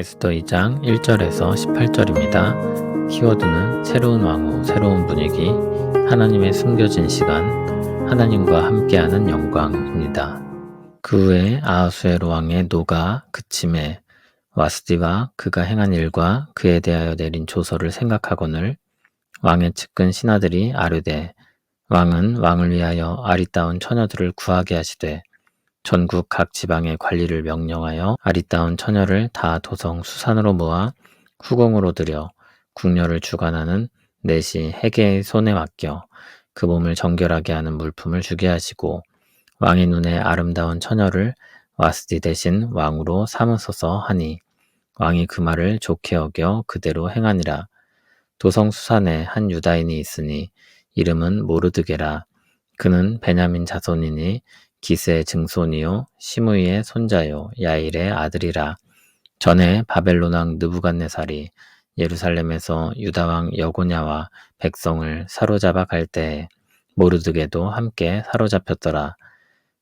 에스더 2장 1절에서 18절입니다. 키워드는 새로운 왕후, 새로운 분위기, 하나님의 숨겨진 시간, 하나님과 함께하는 영광입니다. 그 후에 아하수에로 왕의 노가 그침에 와스디와 그가 행한 일과 그에 대하여 내린 조서를 생각하거늘 왕의 측근 신하들이 아뢰되 왕은 왕을 위하여 아리따운 처녀들을 구하게 하시되 전국 각 지방의 관리를 명령하여 아리따운 처녀를 다 도성 수산으로 모아 후궁으로 들여 궁녀를 주관하는 넷이 헤게의 손에 맡겨 그 몸을 정결하게 하는 물품을 주게 하시고 왕의 눈에 아름다운 처녀를 와스디 대신 왕으로 삼으소서 하니 왕이 그 말을 좋게 여겨 그대로 행하니라. 도성 수산에 한 유다인이 있으니 이름은 모르드게라. 그는 베냐민 자손이니 기스의 증손이요 시므이의 손자요 야일의 아들이라. 전에 바벨론 왕 느부갓네살이 예루살렘에서 유다 왕 여고냐와 백성을 사로잡아 갈 때에 모르드게도 함께 사로잡혔더라.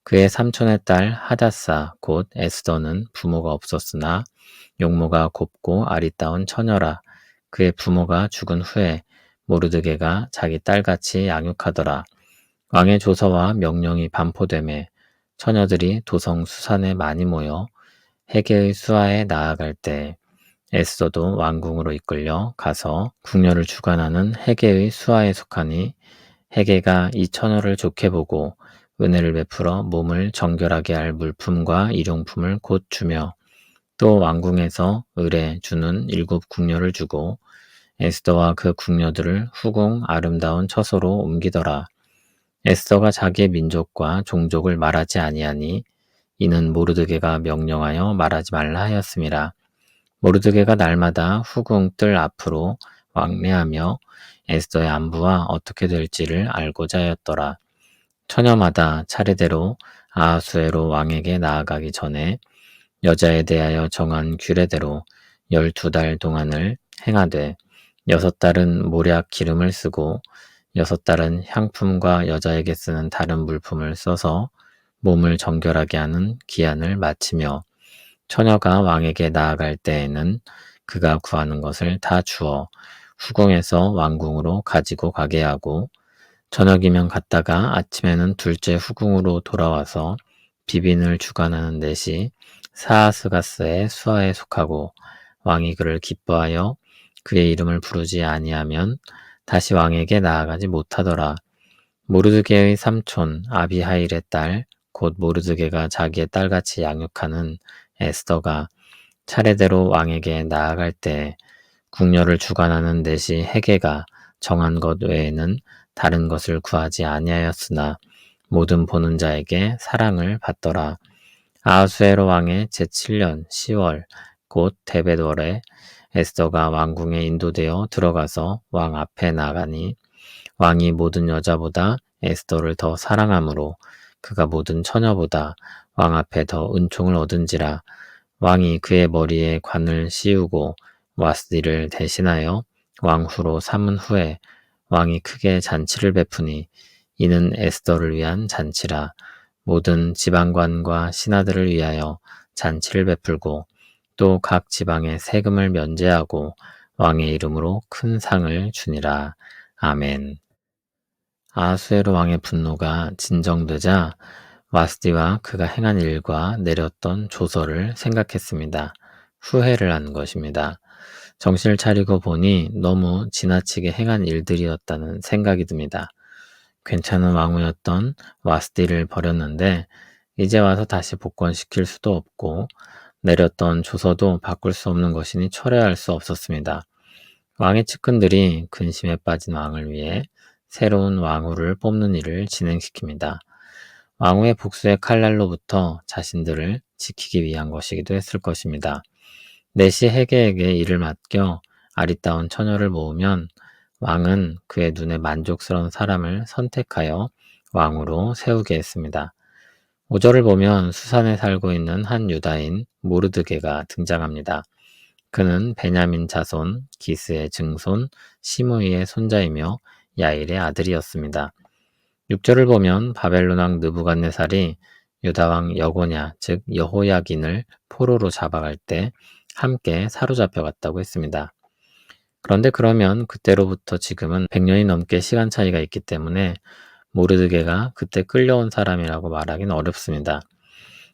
그의 삼촌의 딸 하다사 곧 에스더는 부모가 없었으나 용모가 곱고 아리따운 처녀라. 그의 부모가 죽은 후에 모르드게가 자기 딸같이 양육하더라. 왕의 조서와 명령이 반포되매 처녀들이 도성 수산에 많이 모여 헤게의 수하에 나아갈 때 에스더도 왕궁으로 이끌려 가서 궁녀를 주관하는 헤게의 수하에 속하니 헤게가 이 처녀를 좋게 보고 은혜를 베풀어 몸을 정결하게 할 물품과 일용품을 곧 주며 또 왕궁에서 을에 주는 7 궁녀를 주고 에스더와 그 궁녀들을 후궁 아름다운 처소로 옮기더라. 에스더가 자기의 민족과 종족을 말하지 아니하니 이는 모르드게가 명령하여 말하지 말라 하였음이라. 모르드게가 날마다 후궁 뜰 앞으로 왕래하며 에스더의 안부와 어떻게 될지를 알고자 하였더라. 처녀마다 차례대로 아하수에로 왕에게 나아가기 전에 여자에 대하여 정한 규례대로 12달 동안을 행하되 6달은 모략 기름을 쓰고 6달은 향품과 여자에게 쓰는 다른 물품을 써서 몸을 정결하게 하는 기한을 마치며 처녀가 왕에게 나아갈 때에는 그가 구하는 것을 다 주어 후궁에서 왕궁으로 가지고 가게 하고 저녁이면 갔다가 아침에는 둘째 후궁으로 돌아와서 비빈을 주관하는 넷이 사하스가스의 수하에 속하고 왕이 그를 기뻐하여 그의 이름을 부르지 아니하면 다시 왕에게 나아가지 못하더라. 모르드게의 삼촌 아비하일의 딸 곧 모르드게가 자기의 딸같이 양육하는 에스더가 차례대로 왕에게 나아갈 때 궁녀를 주관하는 넷이 헤게가 정한 것 외에는 다른 것을 구하지 아니하였으나 모든 보는 자에게 사랑을 받더라. 아하수에로 왕의 제7년 10월 곧 데벳월에 에스더가 왕궁에 인도되어 들어가서 왕 앞에 나가니 왕이 모든 여자보다 에스더를 더 사랑하므로 그가 모든 처녀보다 왕 앞에 더 은총을 얻은지라. 왕이 그의 머리에 관을 씌우고 와스디를 대신하여 왕후로 삼은 후에 왕이 크게 잔치를 베푸니 이는 에스더를 위한 잔치라. 모든 지방관과 신하들을 위하여 잔치를 베풀고 또 각 지방에 세금을 면제하고 왕의 이름으로 큰 상을 주니라. 아멘. 아하수에로 왕의 분노가 진정되자 와스디와 그가 행한 일과 내렸던 조서를 생각했습니다. 후회를 한 것입니다. 정신을 차리고 보니 너무 지나치게 행한 일들이었다는 생각이 듭니다. 괜찮은 왕후였던 와스디를 버렸는데 이제 와서 다시 복권시킬 수도 없고 내렸던 조서도 바꿀 수 없는 것이니 철회할 수 없었습니다. 왕의 측근들이 근심에 빠진 왕을 위해 새로운 왕후를 뽑는 일을 진행시킵니다. 왕후의 복수의 칼날로부터 자신들을 지키기 위한 것이기도 했을 것입니다. 넷이 헤게에게 일을 맡겨 아리따운 처녀를 모으면 왕은 그의 눈에 만족스러운 사람을 선택하여 왕으로 세우게 했습니다. 5절을 보면 수산에 살고 있는 한 유다인 모르드게가 등장합니다. 그는 베냐민 자손 기스의 증손 시므이의 손자이며 야일의 아들이었습니다. 6절을 보면 바벨론 왕 느부갓네살이 유다 왕 여고냐 즉 여호야긴을 포로로 잡아갈 때 함께 사로잡혀 갔다고 했습니다. 그런데 그러면 그때로부터 지금은 100년이 넘게 시간 차이가 있기 때문에 모르드게가 그때 끌려온 사람이라고 말하기는 어렵습니다.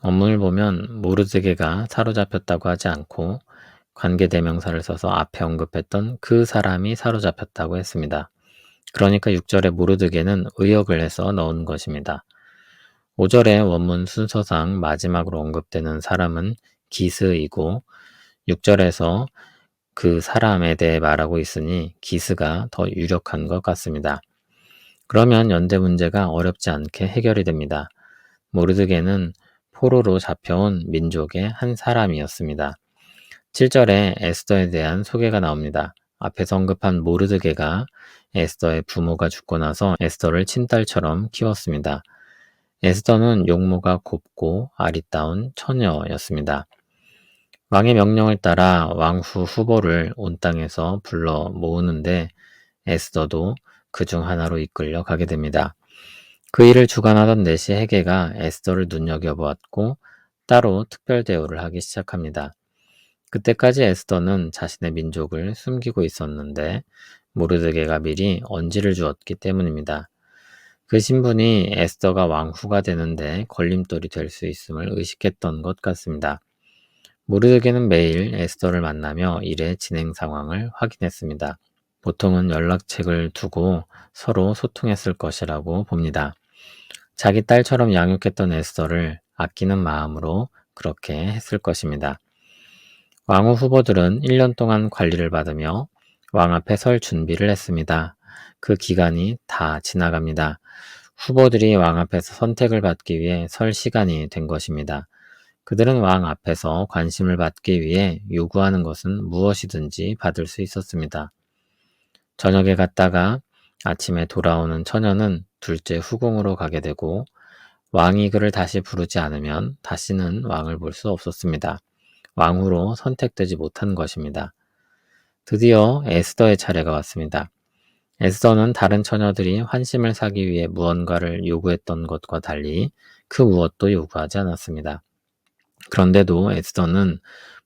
원문을 보면 모르드게가 사로잡혔다고 하지 않고 관계대명사를 써서 앞에 언급했던 그 사람이 사로잡혔다고 했습니다. 그러니까 6절에 모르드게는 의역을 해서 넣은 것입니다. 5절의 원문 순서상 마지막으로 언급되는 사람은 기스이고 6절에서 그 사람에 대해 말하고 있으니 기스가 더 유력한 것 같습니다. 그러면 연대 문제가 어렵지 않게 해결이 됩니다. 모르드게는 포로로 잡혀온 민족의 한 사람이었습니다. 7절에 에스더에 대한 소개가 나옵니다. 앞에서 언급한 모르드게가 에스더의 부모가 죽고 나서 에스더를 친딸처럼 키웠습니다. 에스더는 용모가 곱고 아리따운 처녀였습니다. 왕의 명령을 따라 왕후 후보를 온 땅에서 불러 모으는데 에스더도 그 중 하나로 이끌려 가게 됩니다. 그 일을 주관하던 내시 헤게가 에스더를 눈여겨보았고 따로 특별 대우를 하기 시작합니다. 그때까지 에스더는 자신의 민족을 숨기고 있었는데 모르드게가 미리 언지를 주었기 때문입니다. 그 신분이 에스더가 왕후가 되는데 걸림돌이 될 수 있음을 의식했던 것 같습니다. 모르드게는 매일 에스더를 만나며 일의 진행 상황을 확인했습니다. 보통은 연락책을 두고 서로 소통했을 것이라고 봅니다. 자기 딸처럼 양육했던 에스더를 아끼는 마음으로 그렇게 했을 것입니다. 왕후 후보들은 1년 동안 관리를 받으며 왕 앞에 설 준비를 했습니다. 그 기간이 다 지나갑니다. 후보들이 왕 앞에서 선택을 받기 위해 설 시간이 된 것입니다. 그들은 왕 앞에서 관심을 받기 위해 요구하는 것은 무엇이든지 받을 수 있었습니다. 저녁에 갔다가 아침에 돌아오는 처녀는 둘째 후궁으로 가게 되고 왕이 그를 다시 부르지 않으면 다시는 왕을 볼 수 없었습니다. 왕후로 선택되지 못한 것입니다. 드디어 에스더의 차례가 왔습니다. 에스더는 다른 처녀들이 환심을 사기 위해 무언가를 요구했던 것과 달리 그 무엇도 요구하지 않았습니다. 그런데도 에스더는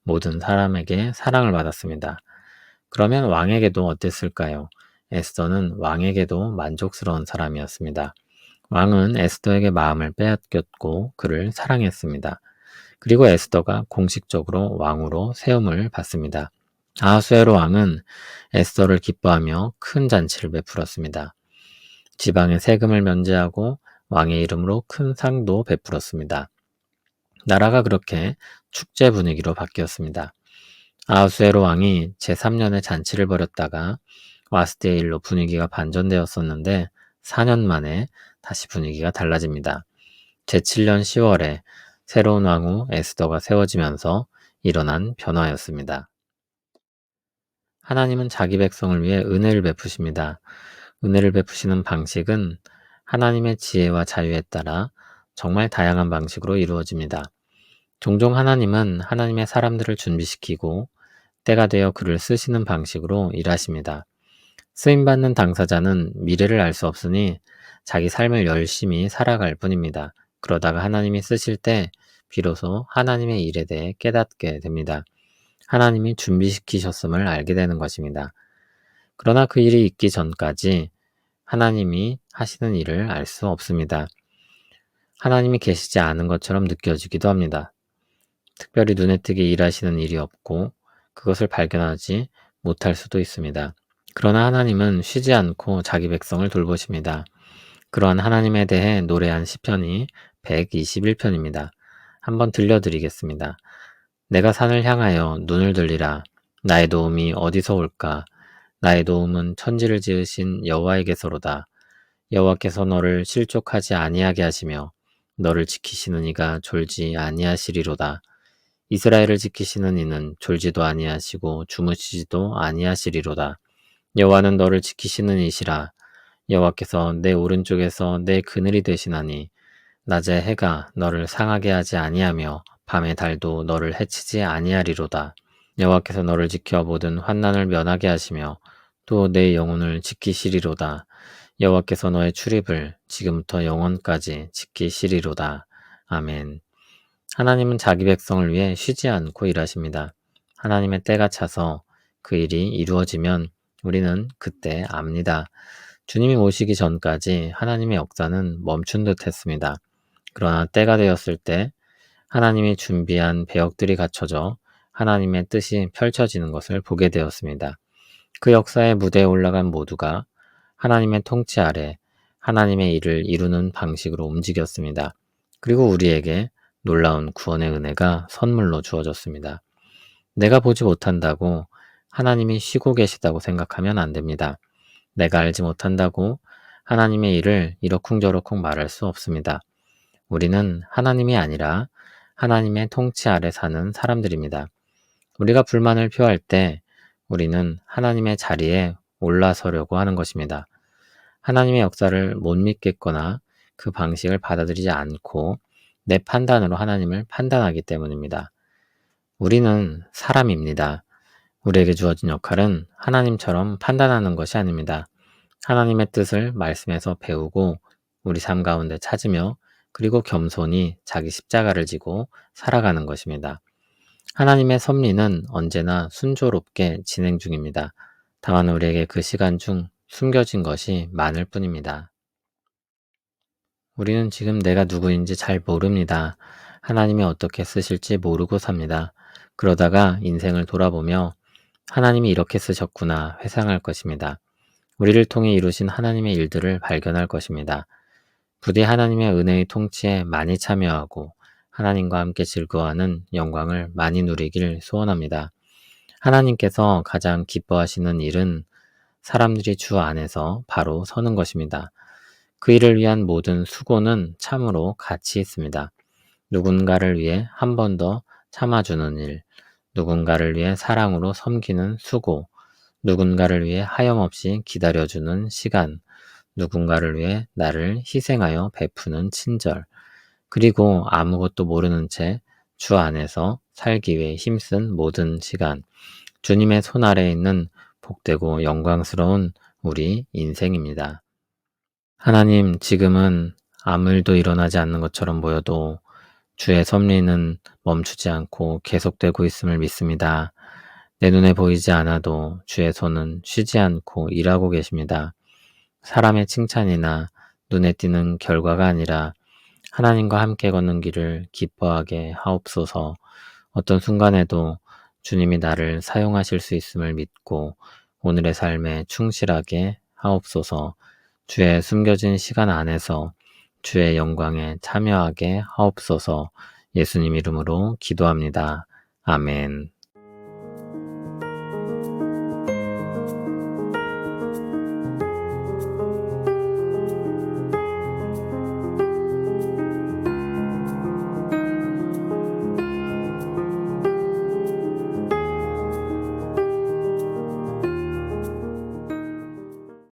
모든 사람에게 사랑을 받았습니다. 그러면 왕에게도 어땠을까요? 에스더는 왕에게도 만족스러운 사람이었습니다. 왕은 에스더에게 마음을 빼앗겼고 그를 사랑했습니다. 그리고 에스더가 공식적으로 왕으로 세움을 받습니다. 아하수에로 왕은 에스더를 기뻐하며 큰 잔치를 베풀었습니다. 지방의 세금을 면제하고 왕의 이름으로 큰 상도 베풀었습니다. 나라가 그렇게 축제 분위기로 바뀌었습니다. 아하수에로 왕이 제3년의 잔치를 벌였다가 와스디의 일로 분위기가 반전되었었는데 4년 만에 다시 분위기가 달라집니다. 제7년 10월에 새로운 왕후 에스더가 세워지면서 일어난 변화였습니다. 하나님은 자기 백성을 위해 은혜를 베푸십니다. 은혜를 베푸시는 방식은 하나님의 지혜와 자유에 따라 정말 다양한 방식으로 이루어집니다. 종종 하나님은 하나님의 사람들을 준비시키고 때가 되어 그를 쓰시는 방식으로 일하십니다. 쓰임받는 당사자는 미래를 알 수 없으니 자기 삶을 열심히 살아갈 뿐입니다. 그러다가 하나님이 쓰실 때 비로소 하나님의 일에 대해 깨닫게 됩니다. 하나님이 준비시키셨음을 알게 되는 것입니다. 그러나 그 일이 있기 전까지 하나님이 하시는 일을 알 수 없습니다. 하나님이 계시지 않은 것처럼 느껴지기도 합니다. 특별히 눈에 띄게 일하시는 일이 없고 그것을 발견하지 못할 수도 있습니다. 그러나 하나님은 쉬지 않고 자기 백성을 돌보십니다. 그러한 하나님에 대해 노래한 시편이 121편입니다. 한번 들려드리겠습니다. 내가 산을 향하여 눈을 들리라. 나의 도움이 어디서 올까? 나의 도움은 천지를 지으신 여호와에게서로다. 여호와께서 너를 실족하지 아니하게 하시며 너를 지키시는 이가 졸지 아니하시리로다. 이스라엘을 지키시는 이는 졸지도 아니하시고 주무시지도 아니하시리로다. 여호와는 너를 지키시는 이시라. 여호와께서 내 오른쪽에서 내 그늘이 되시나니 낮에 해가 너를 상하게 하지 아니하며 밤의 달도 너를 해치지 아니하리로다. 여호와께서 너를 지켜 모든 환난을 면하게 하시며 또 내 영혼을 지키시리로다. 여호와께서 너의 출입을 지금부터 영원까지 지키시리로다. 아멘. 하나님은 자기 백성을 위해 쉬지 않고 일하십니다. 하나님의 때가 차서 그 일이 이루어지면 우리는 그때 압니다. 주님이 오시기 전까지 하나님의 역사는 멈춘 듯 했습니다. 그러나 때가 되었을 때 하나님이 준비한 배역들이 갖춰져 하나님의 뜻이 펼쳐지는 것을 보게 되었습니다. 그 역사의 무대에 올라간 모두가 하나님의 통치 아래 하나님의 일을 이루는 방식으로 움직였습니다. 그리고 우리에게 놀라운 구원의 은혜가 선물로 주어졌습니다. 내가 보지 못한다고 하나님이 쉬고 계시다고 생각하면 안 됩니다. 내가 알지 못한다고 하나님의 일을 이러쿵저러쿵 말할 수 없습니다. 우리는 하나님이 아니라 하나님의 통치 아래 사는 사람들입니다. 우리가 불만을 표할 때 우리는 하나님의 자리에 올라서려고 하는 것입니다. 하나님의 역사를 못 믿겠거나 그 방식을 받아들이지 않고 내 판단으로 하나님을 판단하기 때문입니다. 우리는 사람입니다. 우리에게 주어진 역할은 하나님처럼 판단하는 것이 아닙니다. 하나님의 뜻을 말씀에서 배우고 우리 삶 가운데 찾으며 그리고 겸손히 자기 십자가를 지고 살아가는 것입니다. 하나님의 섭리는 언제나 순조롭게 진행 중입니다. 다만 우리에게 그 시간 중 숨겨진 것이 많을 뿐입니다. 우리는 지금 내가 누구인지 잘 모릅니다. 하나님이 어떻게 쓰실지 모르고 삽니다. 그러다가 인생을 돌아보며 하나님이 이렇게 쓰셨구나 회상할 것입니다. 우리를 통해 이루신 하나님의 일들을 발견할 것입니다. 부디 하나님의 은혜의 통치에 많이 참여하고 하나님과 함께 즐거워하는 영광을 많이 누리길 소원합니다. 하나님께서 가장 기뻐하시는 일은 사람들이 주 안에서 바로 서는 것입니다. 그 일을 위한 모든 수고는 참으로 가치 있습니다. 누군가를 위해 한 번 더 참아주는 일, 누군가를 위해 사랑으로 섬기는 수고, 누군가를 위해 하염없이 기다려주는 시간, 누군가를 위해 나를 희생하여 베푸는 친절, 그리고 아무것도 모르는 채 주 안에서 살기 위해 힘쓴 모든 시간, 주님의 손 아래에 있는 복되고 영광스러운 우리 인생입니다. 하나님, 지금은 아무 일도 일어나지 않는 것처럼 보여도 주의 섭리는 멈추지 않고 계속되고 있음을 믿습니다. 내 눈에 보이지 않아도 주의 손은 쉬지 않고 일하고 계십니다. 사람의 칭찬이나 눈에 띄는 결과가 아니라 하나님과 함께 걷는 길을 기뻐하게 하옵소서. 어떤 순간에도 주님이 나를 사용하실 수 있음을 믿고 오늘의 삶에 충실하게 하옵소서. 주의 숨겨진 시간 안에서 주의 영광에 참여하게 하옵소서. 예수님 이름으로 기도합니다. 아멘.